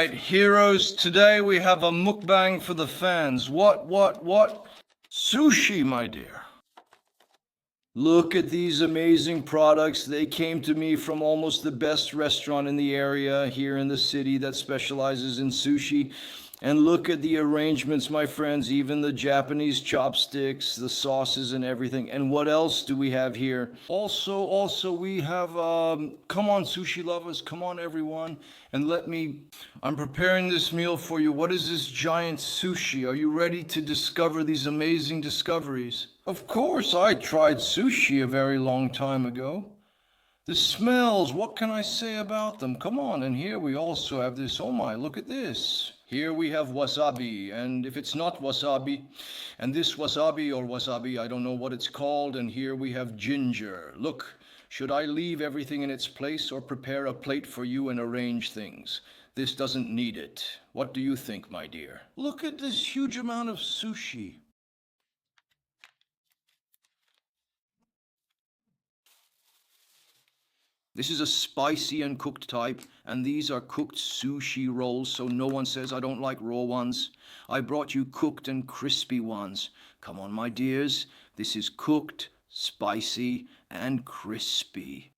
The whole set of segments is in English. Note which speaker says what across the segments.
Speaker 1: right, heroes, today we have a mukbang for the fans. What? Sushi, my dear. Look at these amazing products. They came to me from almost the best restaurant in the area here in the city that specializes in sushi. And look at the arrangements, my friends, even the Japanese chopsticks, the sauces and everything. And what else do we have here? Also we have, come on sushi lovers, come on everyone. And I'm preparing this meal for you. What is this giant sushi? Are you ready to discover these amazing discoveries? Of course, I tried sushi a very long time ago. The smells, what can I say about them? Come on, and here we also have this, oh my, look at this. Here we have wasabi, and if it's not wasabi, and this wasabi, I don't know what it's called, and here we have ginger. Look, should I leave everything in its place or prepare a plate for you and arrange things? This doesn't need it. What do you think, my dear? Look at this huge amount of sushi. This is a spicy and cooked type, and these are cooked sushi rolls, so no one says I don't like raw ones. I brought you cooked and crispy ones. Come on, my dears, this is cooked, spicy, and crispy.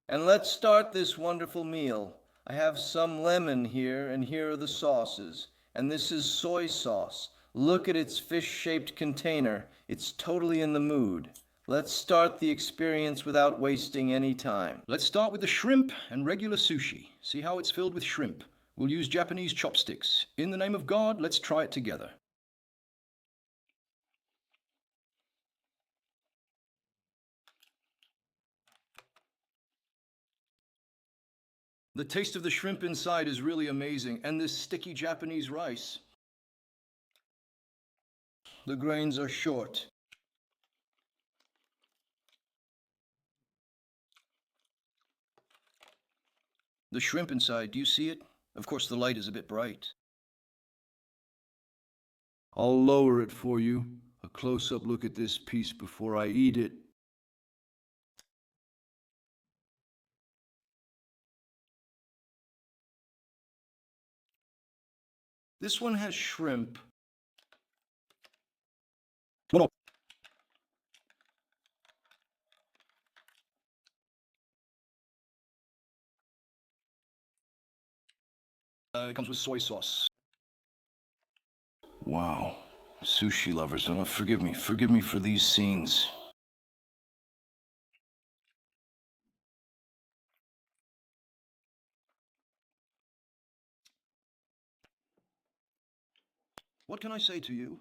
Speaker 1: And let's start this wonderful meal. I have some lemon here, and here are the sauces. And this is soy sauce. Look at its fish-shaped container. It's totally in the mood. Let's start the experience without wasting any time. Let's start with the shrimp and regular sushi. See how it's filled with shrimp. We'll use Japanese chopsticks. In the name of God, let's try it together. The taste of the shrimp inside is really amazing, and this sticky Japanese rice. The grains are short. The shrimp inside, do you see it? Of course, the light is a bit bright. I'll lower it for you. A close-up look at this piece before I eat it. This one has shrimp. No. It comes with soy sauce. Wow. Sushi lovers, forgive me for these scenes. What can I say to you?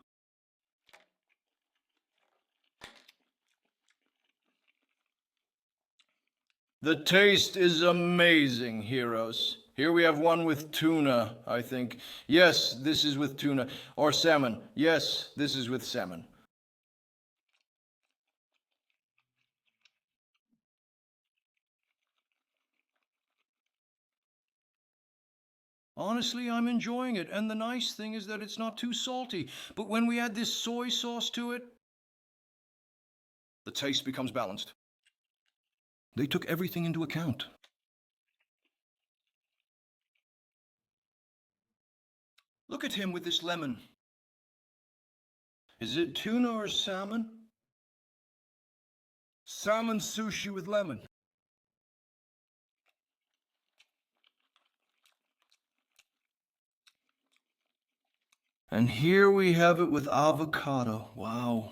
Speaker 1: The taste is amazing, heroes. Here we have one with tuna, I think. Yes, this is with tuna. Or salmon. Yes, this is with salmon. Honestly, I'm enjoying it, and the nice thing is that it's not too salty. But when we add this soy sauce to it, the taste becomes balanced. They took everything into account. Look at him with this lemon. Is it tuna or salmon? Salmon sushi with lemon. And here we have it with avocado. Wow.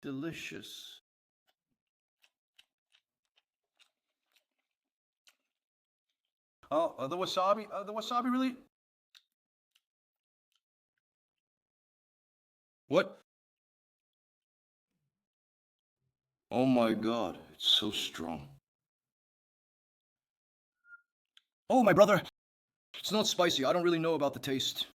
Speaker 1: Delicious. Oh, the wasabi really? What? Oh my God, it's so strong. Oh, my brother, it's not spicy. I don't really know about the taste.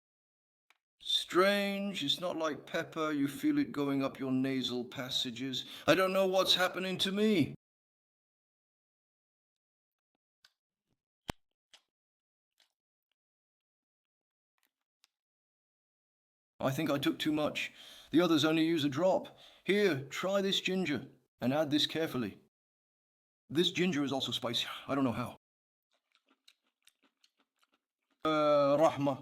Speaker 1: Strange, it's not like pepper. You feel it going up your nasal passages. I don't know what's happening to me. I think I took too much. The others only use a drop. Here, try this ginger and add this carefully. This ginger is also spicy. I don't know how. Rahma.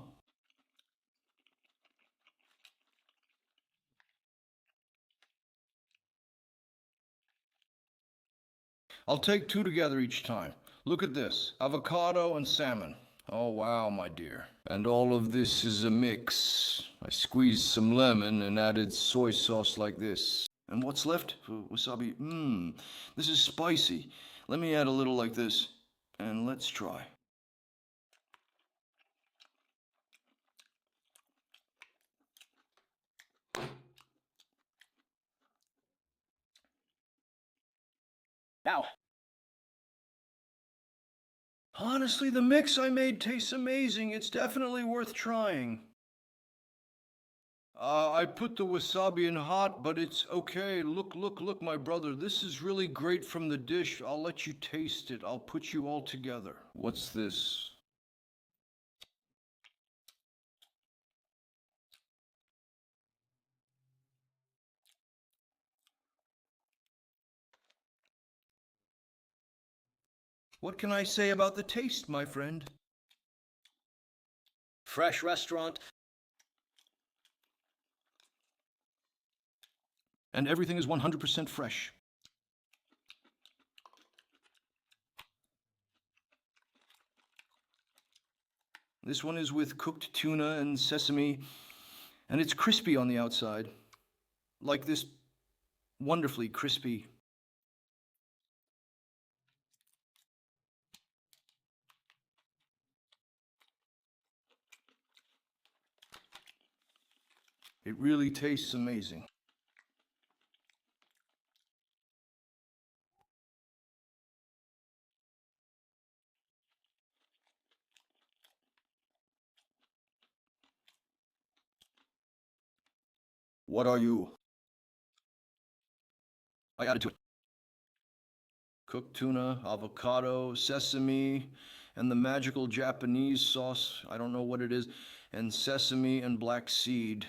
Speaker 1: I'll take two together each time. Look at this. Avocado and salmon. Oh wow, my dear. And all of this is a mix. I squeezed some lemon and added soy sauce like this. And what's left? Wasabi. This is spicy. Let me add a little like this. And let's try. Now. Honestly, the mix I made tastes amazing. It's definitely worth trying. I put the wasabi in hot, but it's okay. Look, my brother. This is really great from the dish. I'll let you taste it. I'll put you all together. What's this? What can I say about the taste, my friend? Fresh restaurant. And everything is 100% fresh. This one is with cooked tuna and sesame, and it's crispy on the outside, like this wonderfully crispy. It really tastes amazing. What are you? I added to it. Cooked tuna, avocado, sesame, and the magical Japanese sauce. I don't know what it is. And sesame and black seed.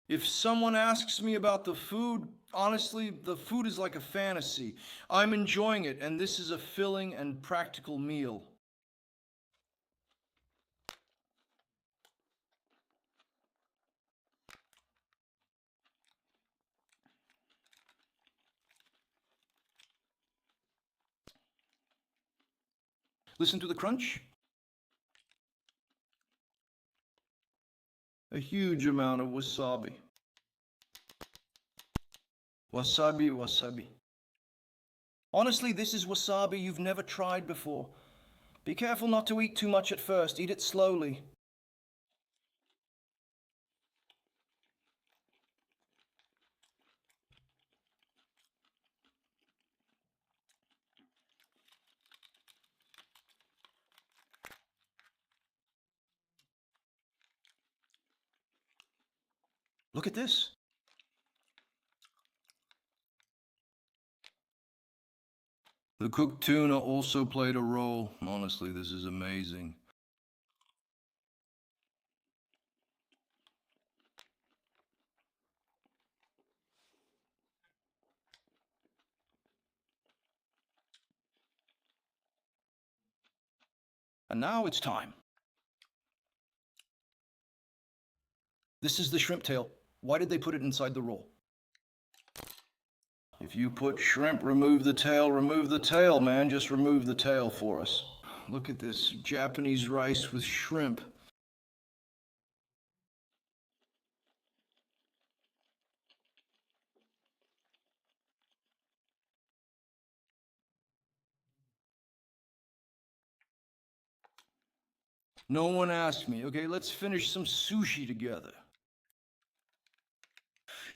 Speaker 1: If someone asks me about the food, honestly, the food is like a fantasy. I'm enjoying it, and this is a filling and practical meal. Listen to the crunch. A huge amount of wasabi. Wasabi. Honestly, this is wasabi you've never tried before. Be careful not to eat too much at first. Eat it slowly. Look at this. The cooked tuna also played a role. Honestly, this is amazing. And now it's time. This is the shrimp tail. Why did they put it inside the roll? If you put shrimp, remove the tail, man. Just remove the tail for us. Look at this Japanese rice with shrimp. No one asked me. Okay, let's finish some sushi together.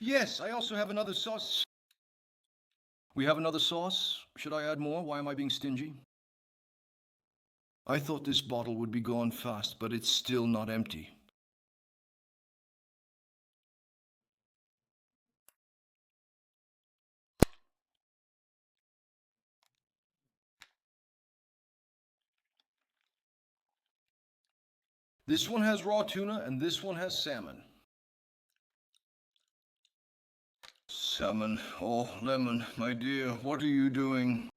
Speaker 1: Yes, I also have another sauce. We have another sauce. Should I add more? Why am I being stingy? I thought this bottle would be gone fast, but it's still not empty. This one has raw tuna and this one has salmon. Salmon, oh, lemon, my dear, what are you doing?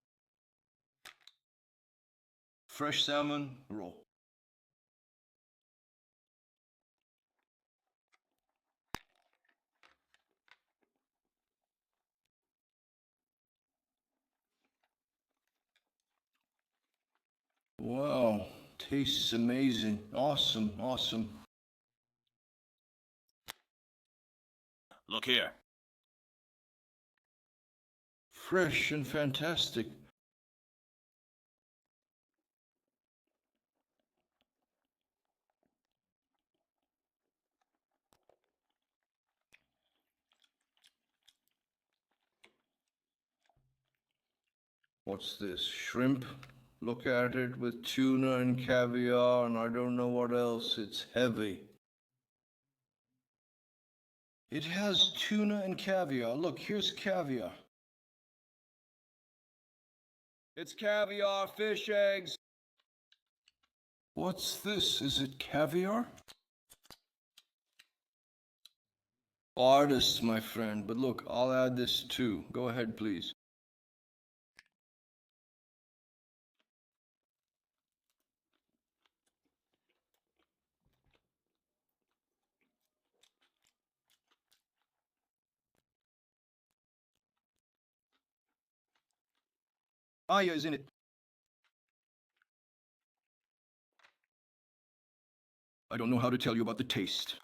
Speaker 1: Fresh salmon, raw. Wow, tastes amazing. Awesome, awesome. Look here. Fresh and fantastic. What's this? Shrimp? Look at it with tuna and caviar and I don't know what else. It's heavy. It has tuna and caviar. Look, here's caviar. It's caviar, fish eggs. What's this? Is it caviar? Artists, my friend. But look, I'll add this too. Go ahead, please. Aya is in it. I don't know how to tell you about the taste.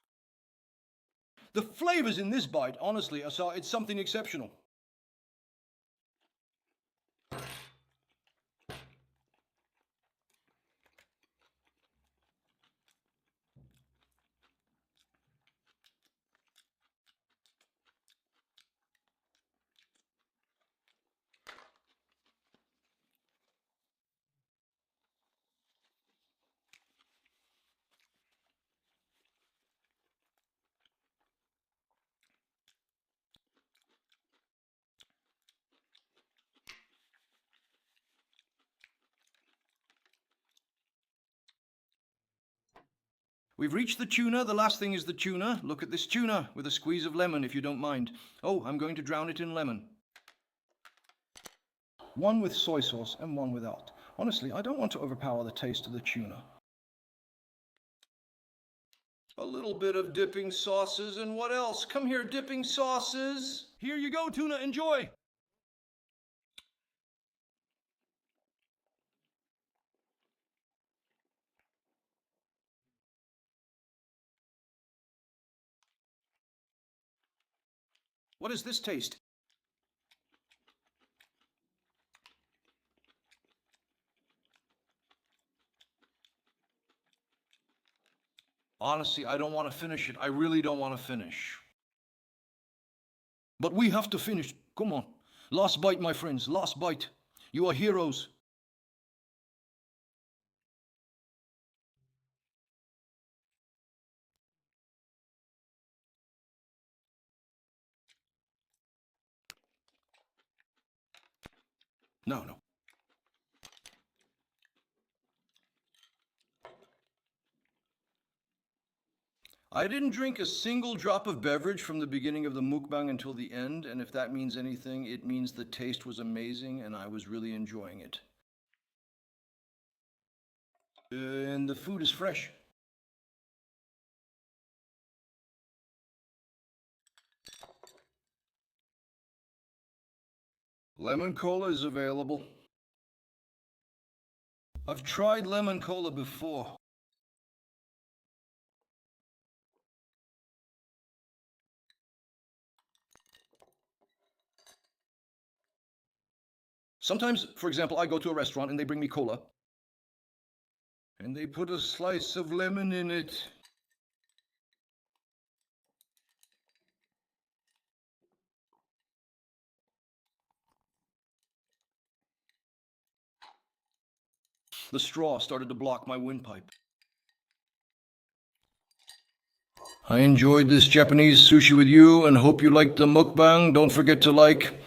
Speaker 1: The flavors in this bite, honestly, it's something exceptional. We've reached the tuna. The last thing is the tuna. Look at this tuna with a squeeze of lemon, if you don't mind. Oh, I'm going to drown it in lemon. One with soy sauce and one without. Honestly, I don't want to overpower the taste of the tuna. A little bit of dipping sauces and what else? Come here, dipping sauces. Here you go, tuna. Enjoy. What does this taste? Honestly, I don't want to finish it. I really don't want to finish. But we have to finish. Come on. Last bite, my friends. Last bite. You are heroes. No, no. I didn't drink a single drop of beverage from the beginning of the mukbang until the end, and if that means anything, it means the taste was amazing and I was really enjoying it. And the food is fresh. Lemon cola is available. I've tried lemon cola before. Sometimes, for example, I go to a restaurant and they bring me cola. And they put a slice of lemon in it. The straw started to block my windpipe. I enjoyed this Japanese sushi with you and hope you liked the mukbang. Don't forget to like,